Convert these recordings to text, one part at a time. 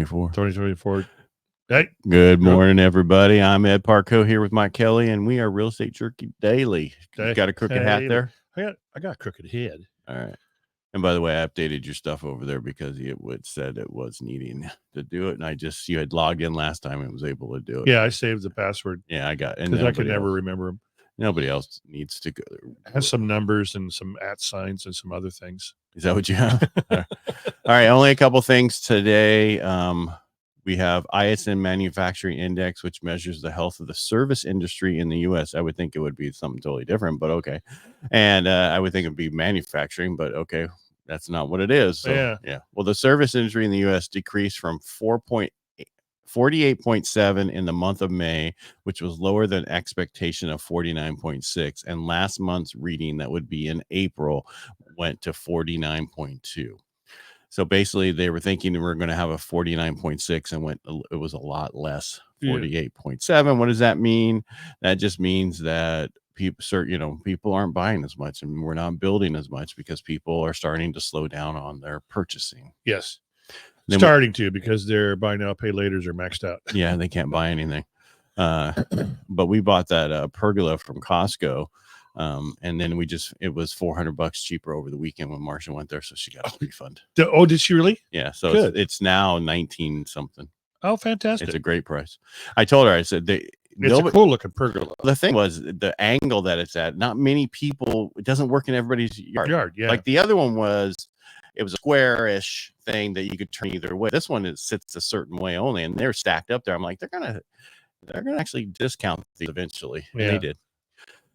2024. 2024. Hey, good morning, everybody. I'm Ed Parcaut here with Mike Kelly, and we are Real Estate Jerky Daily. You got a crooked hat there? I got a crooked head. All right. And by the way, I updated your stuff over there because it said it was needing to do it. And you had logged in last time and was able to do it. Yeah, I saved the password. Yeah, I got it. Because I could never remember them. Nobody else needs to go. It has some numbers and some @ signs and some other things. Is that what you have? All right. Only a couple things today. We have ISM Manufacturing Index, which measures the health of the service industry in the U.S. I would think it would be something totally different, but okay. And I would think it'd be manufacturing, but okay, that's not what it is. So, yeah. Well, the service industry in the U.S. decreased from 48.7 in the month of May, which was lower than expectation of 49.6. And last month's reading, that would be in April, went to 49.2. So basically, they were thinking we were going to have a 49.6 and it was a lot less, 48.7. What does that mean? That just means that people aren't buying as much, and we're not building as much because people are starting to slow down on their purchasing. Yes. Because their buy now, pay laters are maxed out. Yeah, they can't buy anything. But we bought that pergola from Costco. And then it was $400 cheaper over the weekend when Marcia went there, so she got a refund. Oh, did she really? Yeah, so it's now 19 something. Oh, fantastic! It's a great price. I told her, I said it's a cool looking pergola. The thing was the angle that it's at. Not many people. It doesn't work in everybody's yard. Yeah, like the other one it was a square-ish thing that you could turn either way. This one sits a certain way only, and they're stacked up there. I'm like, they're gonna actually discount these eventually. Yeah. And they did.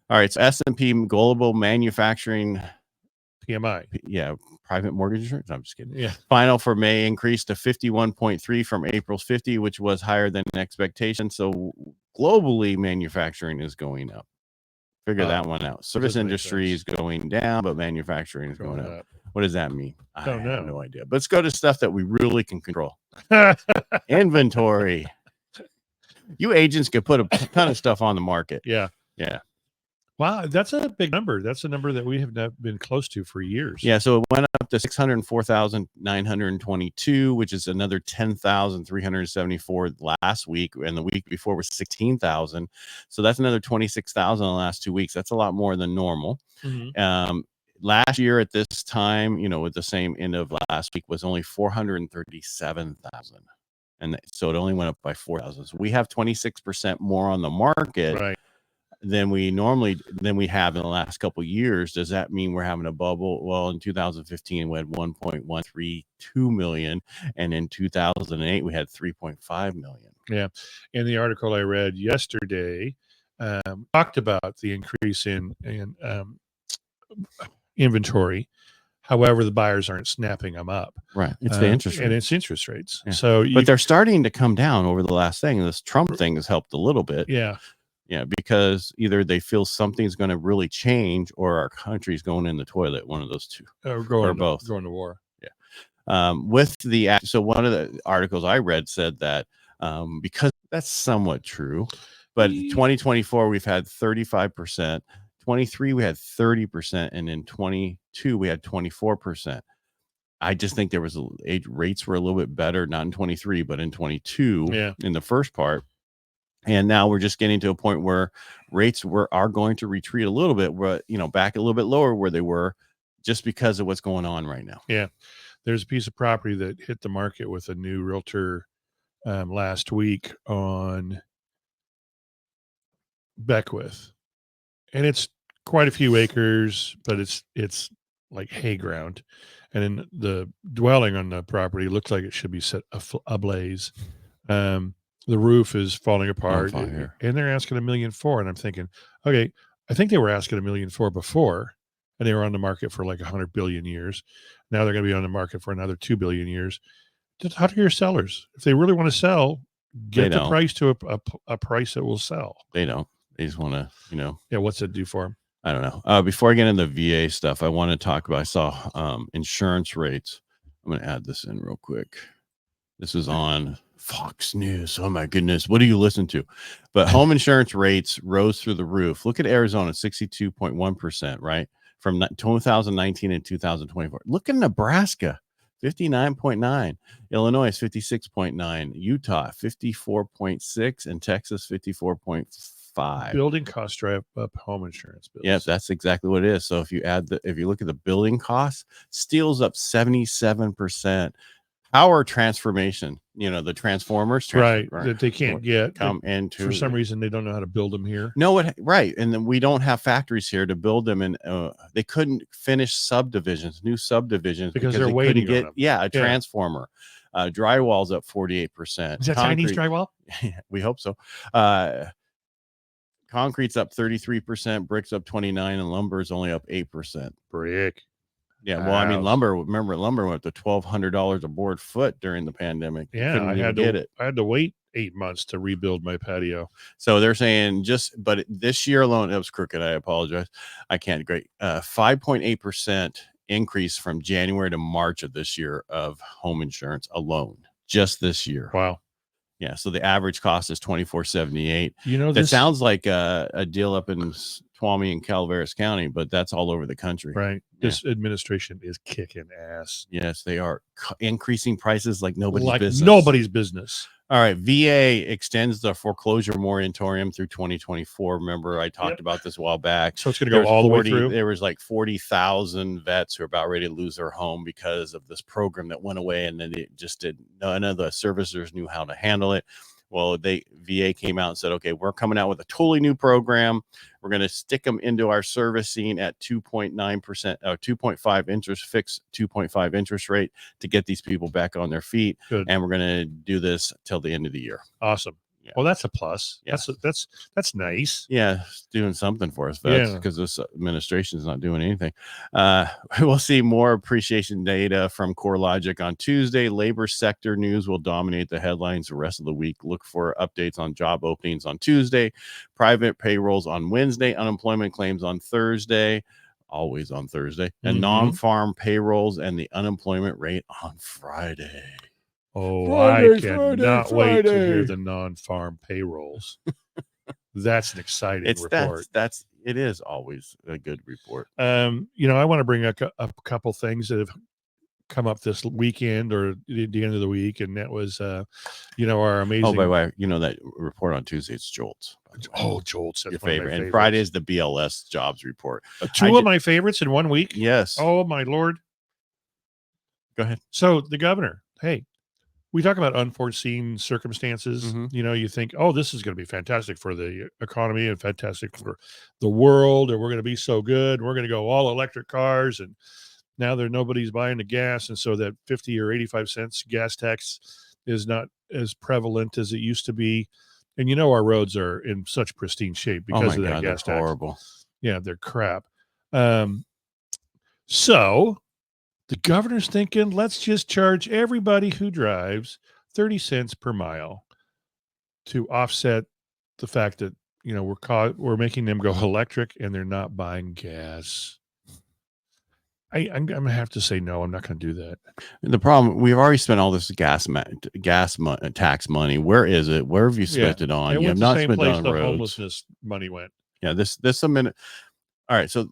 All right, so S&P Global Manufacturing PMI. Private mortgage insurance. I'm just kidding. Yeah. Final for May increased to 51.3 from April's 50, which was higher than expectation. So globally, manufacturing is going up. Figure that one out. Service industry is going down, but manufacturing is going up. What does that mean? I have no idea. But let's go to stuff that we really can control. Inventory. You agents could put a ton of stuff on the market. Yeah. Yeah. Wow, that's a big number. That's a number that we have not been close to for years. Yeah, so it went up to 604,922, which is another 10,374 last week, and the week before was 16,000. So that's another 26,000 in the last 2 weeks. That's a lot more than normal. Mm-hmm. Last year at this time, with the same end of last week, was only 437,000. And so it only went up by 4,000. So we have 26% more on the market than we have in the last couple of years. Does that mean we're having a bubble? Well, in 2015 we had 1.132 million, and in 2008 we had 3.5 million. Yeah. In the article I read yesterday, talked about the increase in inventory. However, the buyers aren't snapping them up. Right. It's the interest rate. And it's interest rates. Yeah. So but they're starting to come down over the last thing. This Trump thing has helped a little bit. Yeah. Yeah, because either they feel something's going to really change or our country's going in the toilet, one of those two. Or both. Going to war. Yeah. So one of the articles I read said that because that's somewhat true, but 2024 we've had 35%, 23 we had 30%, and in 22 we had 24%. I just think rates were a little bit better, not in 23, but in 22 in the first part. And now we're just getting to a point where rates are going to retreat a little bit, but back a little bit lower where they were, just because of what's going on right now. Yeah, there's a piece of property that hit the market with a new realtor last week on Beckwith, and it's quite a few acres, but it's like hay ground, and in the dwelling on the property looks like it should be set ablaze. The roof is falling apart, and they're asking $1.4 million. And I'm thinking, okay, I think they were asking $1.4 million before, and they were on the market for like 100 billion years. Now they're going to be on the market for another 2 billion years. Just talk to your sellers. If they really want to sell, get the price to a price that will sell. They don't. They just want to, Yeah, what's it do for them? I don't know. Before I get into VA stuff, I want to talk about, I saw insurance rates. I'm going to add this in real quick. This is on Fox News. Oh my goodness. What do you listen to? But home insurance rates rose through the roof. Look at Arizona, 62.1%, right? From 2019 and 2024. Look at Nebraska, 59.9. Illinois is 56.9. Utah 54.6, and Texas 54.5. Building costs drive up home insurance bills. Yes, that's exactly what it is. So if you look at the building costs, steel's up 77%. Power transformation, the transformers, right? That they can't get come into, for some reason they don't know how to build them here. No, right, and then we don't have factories here to build them, and they couldn't finish new subdivisions because they're waiting on them. A transformer. Drywall's up 48%. Is that Chinese drywall? We hope so. Concrete's up 33%, bricks up 29%, and lumber is only up 8%. Brick. Yeah, well, I mean, lumber went to $1,200 a board foot during the pandemic. Yeah, I had to wait 8 months to rebuild my patio. So they're saying but this year alone, it was crooked. I apologize. I can't agree. 5.8% increase from January to March of this year of home insurance alone, just this year. Wow. Yeah, so the average cost is $24.78. That sounds like a deal up in Tuolumne and Calaveras County, but that's all over the country. Right. Yeah. This administration is kicking ass. Yes, they are increasing prices like nobody's business. Nobody's business. All right, VA extends the foreclosure moratorium through 2024. Remember, I talked about this a while back. So it's going to go all the way through. There was like 40,000 vets who are about ready to lose their home because of this program that went away, and then it just did. None of the servicers knew how to handle it. Well, VA came out and said, okay, we're coming out with a totally new program. We're going to stick them into our servicing at 2.9%, 2.5 interest, fixed 2.5 interest rate to get these people back on their feet. Good. And we're going to do this till the end of the year. Awesome. Yeah. Well, that's a plus. Yeah. That's nice. Yeah, it's doing something for us, vets, because this administration is not doing anything. We'll see more appreciation data from CoreLogic on Tuesday. Labor sector news will dominate the headlines the rest of the week. Look for updates on job openings on Tuesday, private payrolls on Wednesday, unemployment claims on Thursday, always on Thursday, and non-farm payrolls and the unemployment rate on Friday. Oh, I cannot wait to hear the non-farm payrolls. That's an exciting report. It is always a good report. I want to bring up a couple things that have come up this weekend or at the end of the week, and that was, our amazing. Oh, by the way, that report on Tuesday, it's JOLTS. Oh, JOLTS, that's your favorite. And Friday is the BLS jobs report. Two of my favorites in 1 week. Yes. Oh my Lord. Go ahead. So the governor, hey. We talk about unforeseen circumstances. You think, oh, this is going to be fantastic for the economy and fantastic for the world, and we're going to be so good. We're going to go all electric cars, and now nobody's buying the gas, and so that 50 or 85 cents gas tax is not as prevalent as it used to be. And our roads are in such pristine shape because of that gas tax. Horrible. Yeah, they're crap. So the governor's thinking, let's just charge everybody who drives 30 cents per mile to offset the fact that, we're making them go electric and they're not buying gas. I'm going to have to say, no, I'm not going to do that. And the problem, we've already spent all this tax money. Where is it? Where have you spent it on? You have not spent it on the roads. Homelessness money went. Yeah, this a minute. All right. So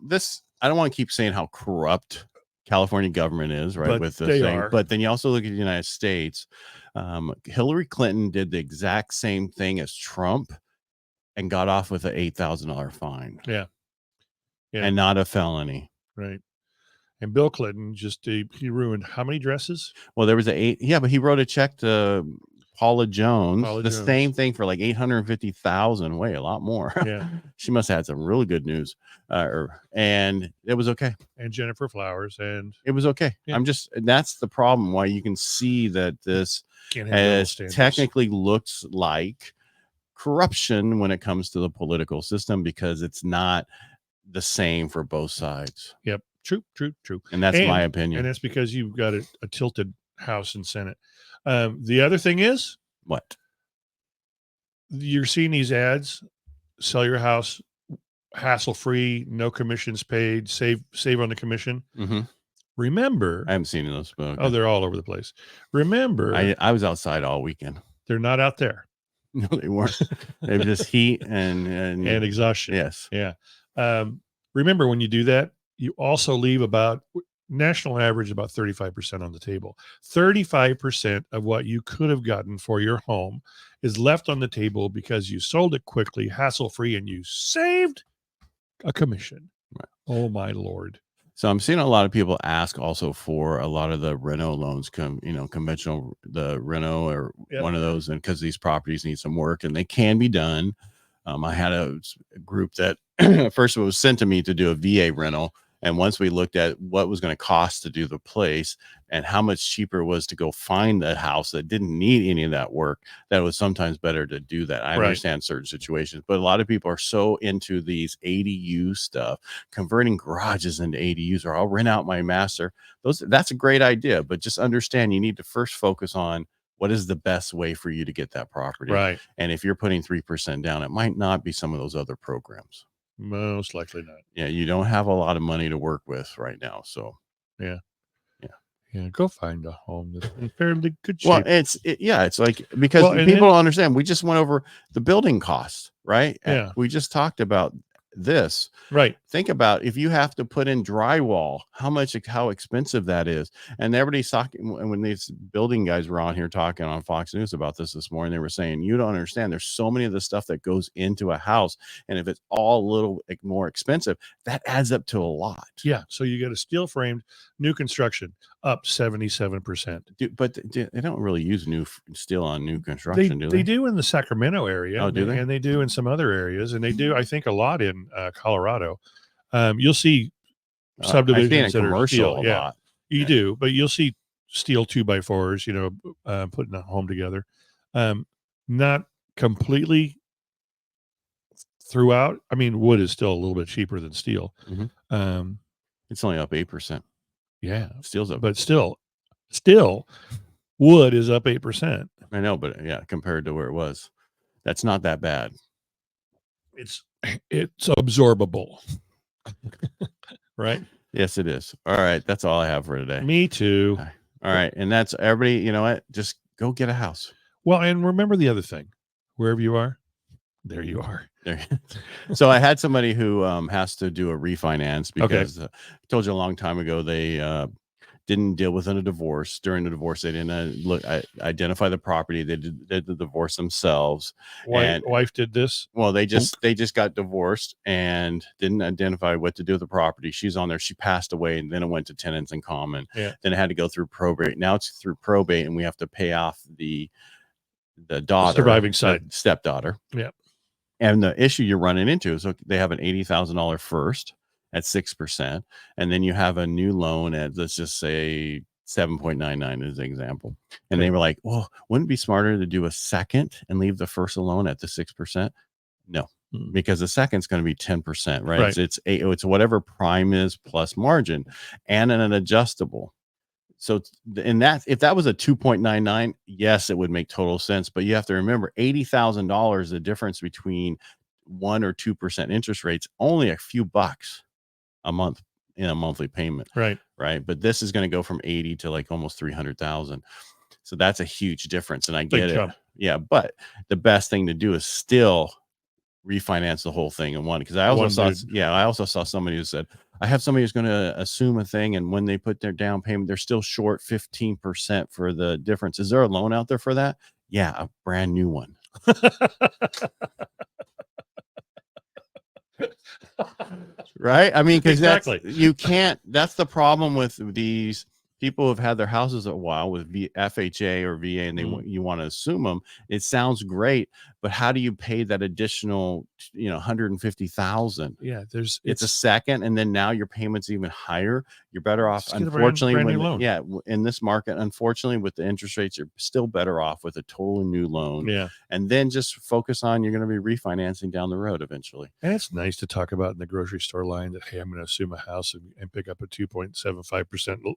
I don't want to keep saying how corrupt California government is, right? But with the they thing. are. But then you also look at the United States. Hillary Clinton did the exact same thing as Trump and got off with an $8,000 fine. Yeah. And not a felony. Right. And Bill Clinton he ruined how many dresses? Well, there was but he wrote a check to Paula Jones, same thing for like $850,000. Way a lot more. Yeah. She must have had some really good news. And it was okay. And Jennifer Flowers, and it was okay. Yeah. That's the problem why you can see that this technically looks like corruption when it comes to the political system, because it's not the same for both sides. Yep. True. And that's my opinion. And that's because you've got a tilted House and Senate. The other thing is, what? You're seeing these ads: sell your house hassle-free, no commissions paid, save on the commission. Remember, I haven't seen those. But okay. Oh, they're all over the place. Remember, I was outside all weekend. They're not out there. No, they weren't. They were just heat and exhaustion. Yes. Yeah. Remember, when you do that, you also leave about national average about 35% on the table. 35% of what you could have gotten for your home is left on the table because you sold it quickly, hassle-free, and you saved a commission. Right. Oh my Lord. So I'm seeing a lot of people ask also for a lot of the reno loans, conventional, the reno or one of those, and because these properties need some work and they can be done. I had a group that first it was sent to me to do a VA rental. And once we looked at what was going to cost to do the place and how much cheaper it was to go find a house that didn't need any of that work, that it was sometimes better to do that. I understand certain situations, but a lot of people are so into these ADU stuff, converting garages into ADUs, or I'll rent out my master. That's a great idea, but just understand you need to first focus on what is the best way for you to get that property. Right. And if you're putting 3% down, it might not be some of those other programs. Most likely not. Yeah, you don't have a lot of money to work with right now. So yeah. Go find a home that's in fairly good shape. Well, it's like, because people don't understand. We just went over the building costs, right? Yeah. We just talked about this. Right. Think about if you have to put in drywall, how expensive that is. And everybody's talking, when these building guys were on here talking on Fox News about this morning, they were saying, you don't understand. There's so many of the stuff that goes into a house. And if it's all a little more expensive, that adds up to a lot. Yeah. So you get a steel framed new construction up 77%. But they don't really use new steel on new construction, do they? They do in the Sacramento area. Oh, do they? And they do in some other areas. And they do, I think, a lot in Colorado. You'll see subdivisions that are steel. Lot. You do, but you'll see steel 2x4s, putting a home together. Not completely throughout. I mean, wood is still a little bit cheaper than steel. Mm-hmm. It's only up 8%. Yeah, steel's up, but still, wood is up 8%. I know, but compared to where it was, that's not that bad. It's absorbable. Right? Yes, it is. All right. That's all I have for today. Me too. All right. And that's everybody. You know what? Just go get a house. Well, and remember the other thing, wherever you are, there you are. So I had somebody who has to do a refinance because I told you a long time ago, they didn't deal with a divorce. During the divorce, they didn't identify the property. They did the divorce themselves. Wife did this? Well, they just got divorced and didn't identify what to do with the property. She's on there. She passed away, and then it went to tenants in common. Yeah. Then it had to go through probate. Now it's through probate, and we have to pay off the daughter, surviving side, stepdaughter. Yeah. And the issue you're running into is they have an $80,000 first at 6%, and then you have a new loan at, let's just say, 7.99 as an example. And they were like, well, wouldn't it be smarter to do a second and leave the first alone at the 6%? No, because the second's going to be 10%, right? It's whatever prime is plus margin and an adjustable. So if that was a 2.99, yes, it would make total sense. But you have to remember, $80,000, the difference between 1 or 2% interest rates, only a few bucks a month in a monthly payment. Right. But this is going to go from 80 to like almost 300,000. So that's a huge difference. And I get it. Yeah. But the best thing to do is still refinance the whole thing in one. Because I also saw somebody who said, I have somebody who's going to assume a thing, and when they put their down payment, they're still short 15% for the difference. Is there a loan out there for that? Yeah, a brand new one. Right? I mean, because you can't. That's the problem with these people who've had their houses a while with FHA or VA, and you want to assume them. It sounds great, but how do you pay that additional, $150,000? Yeah, it's a second, and then now your payment's even higher. You're better off, unfortunately, in this market. Unfortunately, with the interest rates, you're still better off with a totally new loan. Yeah, and then just focus on you're going to be refinancing down the road eventually. And it's nice to talk about in the grocery store line that, hey, I'm going to assume a house and pick up a 2.75%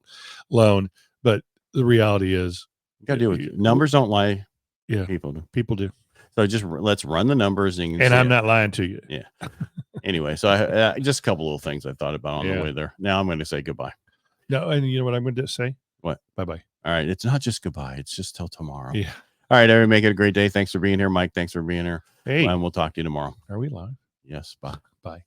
loan, but the reality is you gotta deal with it. Numbers don't lie. Yeah, people do. So just let's run the numbers, and I'm not lying to you. Yeah. Anyway, so I just a couple little things I thought about on the way there. Now I'm going to say goodbye. No, and you know what I'm going to say? What? Bye-bye. All right. It's not just goodbye. It's just till tomorrow. Yeah. All right, everybody, make it a great day. Thanks for being here, Mike. Thanks for being here. Hey, and we'll talk to you tomorrow. Are we live? Yes. Bye.